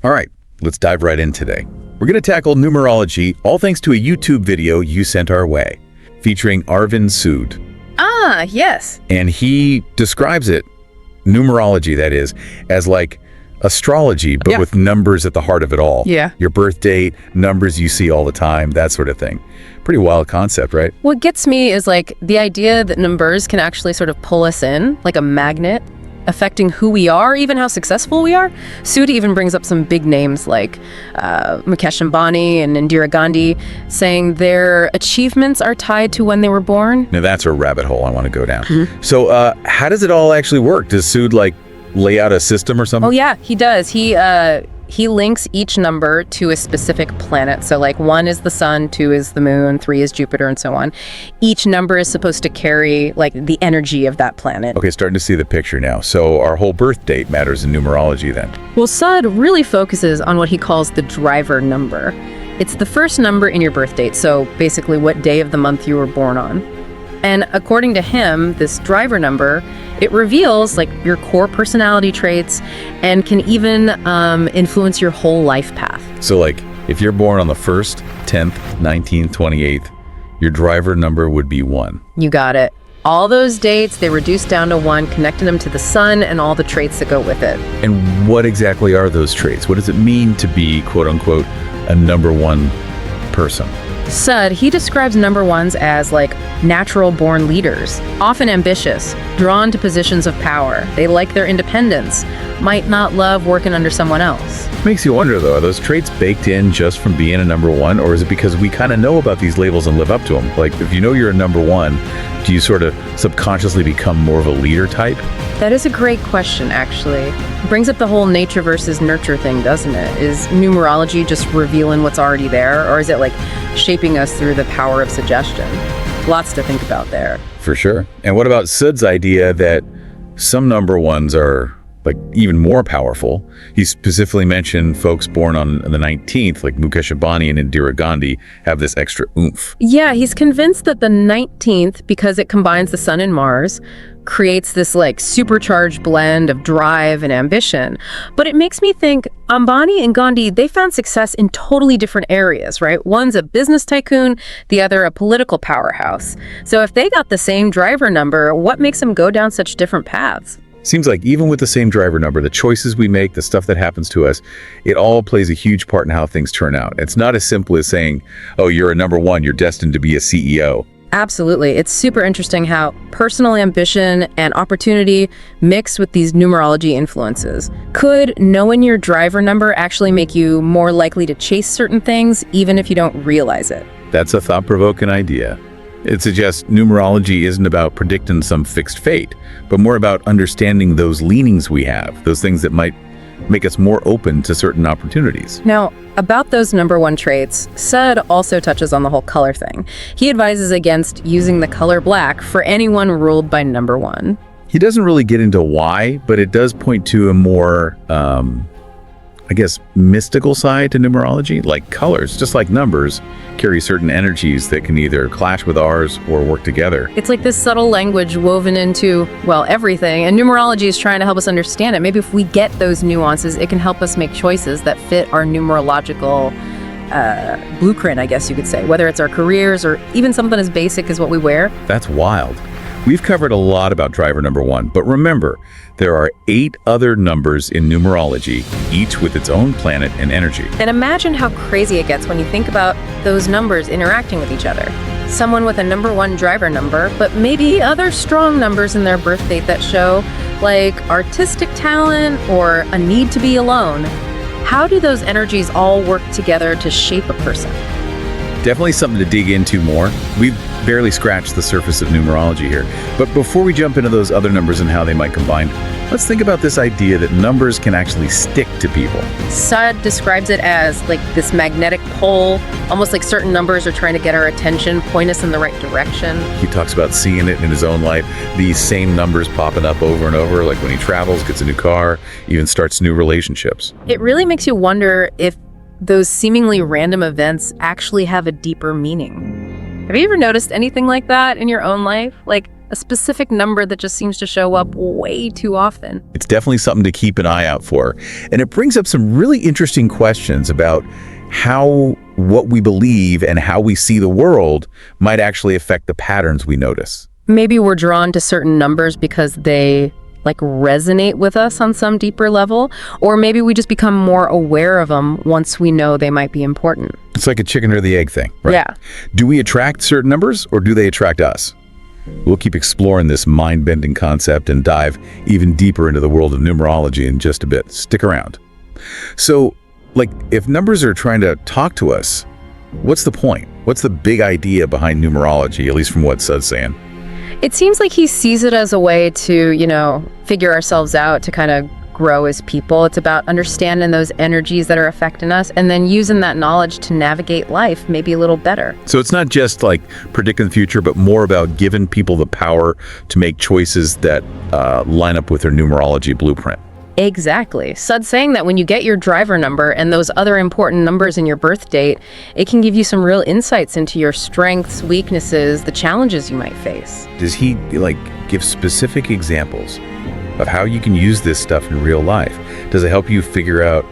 All right, let's dive right in today. We're going to tackle numerology, all thanks to a YouTube video you sent our way, featuring Arvind Sood. Ah, yes. And he describes it, numerology that is, as like astrology, but with numbers at the heart of it all. Yeah. Your birth date, numbers you see all the time, that sort of thing. Pretty wild concept, right? What gets me is like the idea that numbers can actually sort of pull us in like a magnet, affecting who we are, even how successful we are. Sood even brings up some big names like Mukesh Ambani and Indira Gandhi, saying their achievements are tied to when they were born. Now that's a rabbit hole I want to go down. So how does it all actually work? Does Sood like lay out a system or something? Oh yeah, he does. He links each number to a specific planet. So like 1 is the sun, 2 is the moon, 3 is Jupiter, and so on. Each number is supposed to carry like the energy of that planet. Okay, starting to see the picture now. So our whole birth date matters in numerology then. Well, Sood really focuses on what he calls the driver number. It's the first number in your birth date, so basically what day of the month you were born on. And according to him, this driver number, it reveals like your core personality traits and can even influence your whole life path. So like if you're born on the 1st, 10th, 19th, 28th, your driver number would be 1. You got it. All those dates, they reduce down to 1, connecting them to the sun and all the traits that go with it. And what exactly are those traits? What does it mean to be, quote unquote, a number 1 person? Sood, he describes number 1s as like natural born leaders, often ambitious, drawn to positions of power. They like their independence, might not love working under someone else. Makes you wonder though, are those traits baked in just from being a number 1, or is it because we kind of know about these labels and live up to them? Like if you know you're a number 1, do you sort of subconsciously become more of a leader type? That is a great question, actually. It brings up the whole nature versus nurture thing, doesn't it? Is numerology just revealing what's already there, or is it like shaping us through the power of suggestion? Lots to think about there. For sure. And what about Sood's idea that some number 1s are like even more powerful? He specifically mentioned folks born on the 19th, like Mukesh Ambani and Indira Gandhi, have this extra oomph. Yeah, he's convinced that the 19th, because it combines the sun and Mars, creates this like supercharged blend of drive and ambition. But it makes me think Ambani and Gandhi, they found success in totally different areas, right? One's a business tycoon, the other a political powerhouse. So if they got the same driver number, what makes them go down such different paths? Seems like even with the same driver number, the choices we make, the stuff that happens to us, it all plays a huge part in how things turn out. It's not as simple as saying, oh, you're a number 1, you're destined to be a CEO. Absolutely. It's super interesting how personal ambition and opportunity mix with these numerology influences. Could knowing your driver number actually make you more likely to chase certain things, even if you don't realize it? That's a thought-provoking idea. It suggests numerology isn't about predicting some fixed fate, but more about understanding those leanings we have, those things that might make us more open to certain opportunities. Now, about those number 1 traits, Sood also touches on the whole color thing. He advises against using the color black for anyone ruled by number 1. He doesn't really get into why, but it does point to a more, I guess, mystical side to numerology. Like colors, just like numbers, carry certain energies that can either clash with ours or work together. It's like this subtle language woven into, well, everything, and numerology is trying to help us understand it. Maybe if we get those nuances, it can help us make choices that fit our numerological blueprint, I guess you could say, whether it's our careers or even something as basic as what we wear. That's wild. We've covered a lot about driver number 1, but remember, there are 8 other numbers in numerology, each with its own planet and energy. And imagine how crazy it gets when you think about those numbers interacting with each other. Someone with a number 1 driver number, but maybe other strong numbers in their birth date that show like artistic talent or a need to be alone. How do those energies all work together to shape a person? Definitely something to dig into more. We've barely scratched the surface of numerology here. But before we jump into those other numbers and how they might combine, let's think about this idea that numbers can actually stick to people. Sood describes it as like this magnetic pull, almost like certain numbers are trying to get our attention, point us in the right direction. He talks about seeing it in his own life, these same numbers popping up over and over, like when he travels, gets a new car, even starts new relationships. It really makes you wonder if those seemingly random events actually have a deeper meaning. Have you ever noticed anything like that in your own life? Like a specific number that just seems to show up way too often. It's definitely something to keep an eye out for. And it brings up some really interesting questions about how what we believe and how we see the world might actually affect the patterns we notice. Maybe we're drawn to certain numbers because they resonate with us on some deeper level, or maybe we just become more aware of them once we know they might be important. It's like a chicken or the egg thing, right? Yeah. Do we attract certain numbers or do they attract us? We'll keep exploring this mind-bending concept and dive even deeper into the world of numerology in just a bit. Stick around. So, if numbers are trying to talk to us, what's the point? What's the big idea behind numerology, at least from what Sud's saying? It seems like he sees it as a way to, figure ourselves out, to kind of grow as people. It's about understanding those energies that are affecting us and then using that knowledge to navigate life maybe a little better. So it's not just predicting the future, but more about giving people the power to make choices that line up with their numerology blueprint. Exactly. Sud's saying that when you get your driver number and those other important numbers in your birth date, it can give you some real insights into your strengths, weaknesses, the challenges you might face. Does he give specific examples of how you can use this stuff in real life? Does it help you figure out,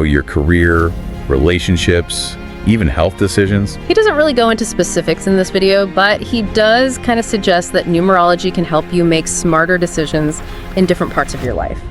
your career, relationships, even health decisions? He doesn't really go into specifics in this video, but he does kind of suggest that numerology can help you make smarter decisions in different parts of your life.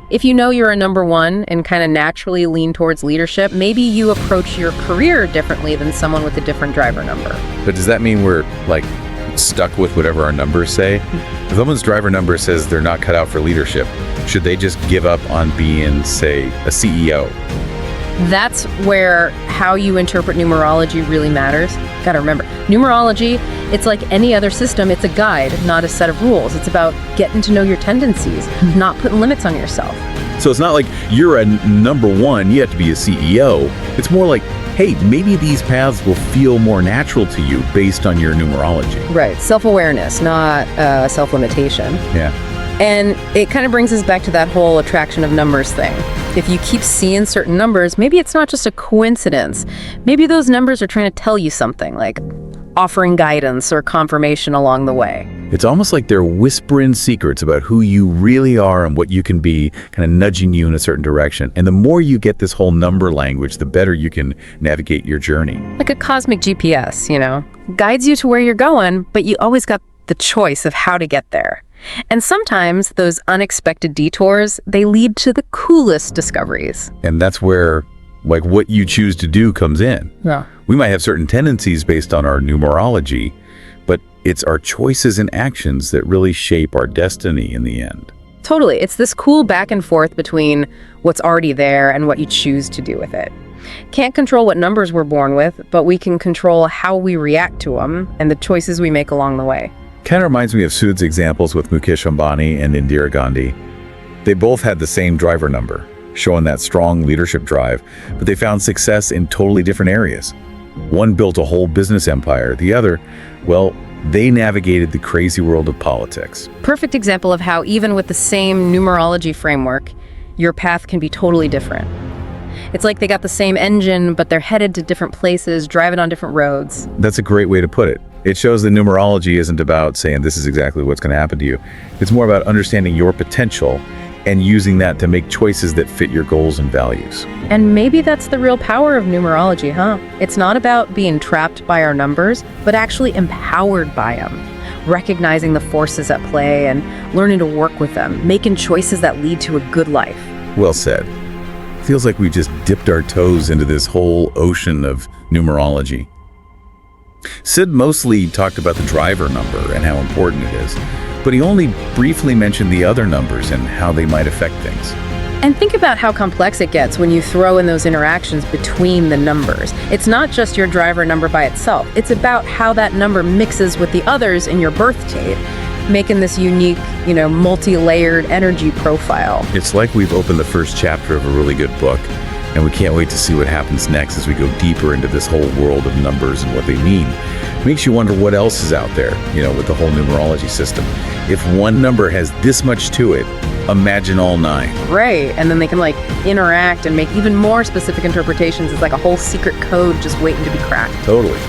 If you know you're a number one and kind of naturally lean towards leadership, maybe you approach your career differently than someone with a different driver number. But does that mean we're stuck with whatever our numbers say? If someone's driver number says they're not cut out for leadership, should they just give up on being, say, a CEO? That's where how you interpret numerology really matters. Gotta remember, numerology, it's like any other system. It's a guide, not a set of rules. It's about getting to know your tendencies, not putting limits on yourself. So it's not like you're a number one, you have to be a CEO. It's more like, hey, maybe these paths will feel more natural to you based on your numerology. Right, self-awareness, not self-limitation. Yeah. And it kind of brings us back to that whole attraction of numbers thing. If you keep seeing certain numbers, maybe it's not just a coincidence. Maybe those numbers are trying to tell you something, like offering guidance or confirmation along the way. It's almost like they're whispering secrets about who you really are and what you can be, kind of nudging you in a certain direction. And the more you get this whole number language, the better you can navigate your journey. Like a cosmic GPS, guides you to where you're going, but you always got the choice of how to get there. And sometimes those unexpected detours, they lead to the coolest discoveries. And that's where, what you choose to do comes in. Yeah. We might have certain tendencies based on our numerology, but it's our choices and actions that really shape our destiny in the end. Totally. It's this cool back and forth between what's already there and what you choose to do with it. Can't control what numbers we're born with, but we can control how we react to them and the choices we make along the way. Kind of reminds me of Sud's examples with Mukesh Ambani and Indira Gandhi. They both had the same driver number, showing that strong leadership drive, but they found success in totally different areas. One built a whole business empire. The other, they navigated the crazy world of politics. Perfect example of how even with the same numerology framework, your path can be totally different. It's like they got the same engine, but they're headed to different places, driving on different roads. That's a great way to put it. It shows that numerology isn't about saying this is exactly what's going to happen to you. It's more about understanding your potential and using that to make choices that fit your goals and values. And maybe that's the real power of numerology, huh? It's not about being trapped by our numbers, but actually empowered by them. Recognizing the forces at play and learning to work with them, making choices that lead to a good life. Well said. Feels like we just dipped our toes into this whole ocean of numerology. Sid mostly talked about the driver number and how important it is, but he only briefly mentioned the other numbers and how they might affect things. And think about how complex it gets when you throw in those interactions between the numbers. It's not just your driver number by itself. It's about how that number mixes with the others in your birth date, making this unique, multi-layered energy profile. It's like we've opened the first chapter of a really good book, and we can't wait to see what happens next as we go deeper into this whole world of numbers and what they mean. Makes you wonder what else is out there, with the whole numerology system. If one number has this much to it, imagine all 9. Right, and then they can interact and make even more specific interpretations. It's like a whole secret code just waiting to be cracked. Totally.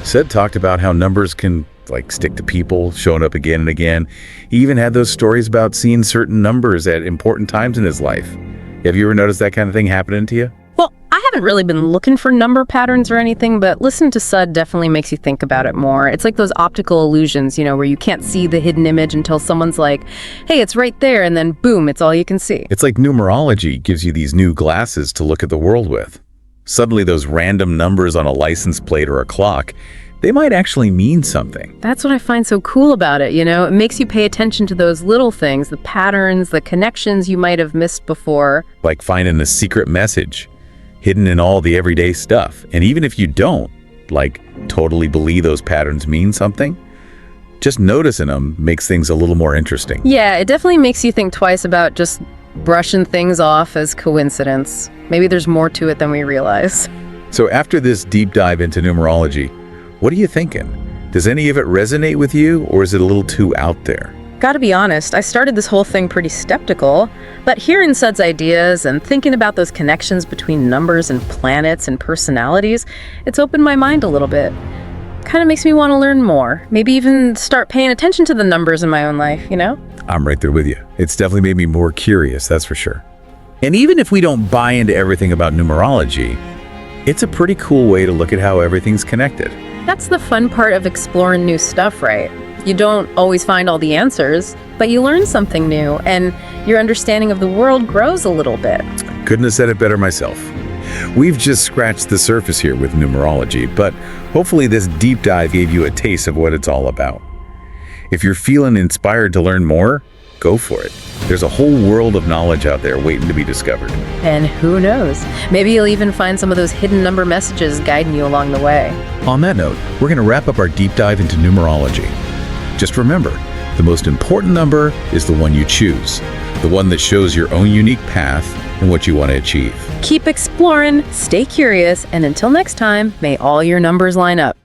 Sid talked about how numbers can like stick to people, showing up again and again. He even had those stories about seeing certain numbers at important times in his life. Have you ever noticed that kind of thing happening to you? Well, I haven't really been looking for number patterns or anything, but listening to Sud definitely makes you think about it more. It's like those optical illusions, where you can't see the hidden image until someone's like, hey, it's right there, and then boom, it's all you can see. It's like numerology gives you these new glasses to look at the world with. Suddenly those random numbers on a license plate or a clock, they might actually mean something. That's what I find so cool about it, It makes you pay attention to those little things, the patterns, the connections you might have missed before. Like finding a secret message hidden in all the everyday stuff. And even if you don't, totally believe those patterns mean something, just noticing them makes things a little more interesting. Yeah, it definitely makes you think twice about just brushing things off as coincidence. Maybe there's more to it than we realize. So after this deep dive into numerology, what are you thinking? Does any of it resonate with you, or is it a little too out there? Gotta be honest, I started this whole thing pretty skeptical, but hearing Sud's ideas and thinking about those connections between numbers and planets and personalities, it's opened my mind a little bit. Kind of makes me want to learn more, maybe even start paying attention to the numbers in my own life, I'm right there with you. It's definitely made me more curious, that's for sure. And even if we don't buy into everything about numerology, it's a pretty cool way to look at how everything's connected. That's the fun part of exploring new stuff, right? You don't always find all the answers, but you learn something new, and your understanding of the world grows a little bit. Couldn't have said it better myself. We've just scratched the surface here with numerology, but hopefully this deep dive gave you a taste of what it's all about. If you're feeling inspired to learn more, go for it. There's a whole world of knowledge out there waiting to be discovered. And who knows, maybe you'll even find some of those hidden number messages guiding you along the way. On that note, we're going to wrap up our deep dive into numerology. Just remember, the most important number is the one you choose, the one that shows your own unique path and what you want to achieve. Keep exploring, stay curious, and until next time, may all your numbers line up.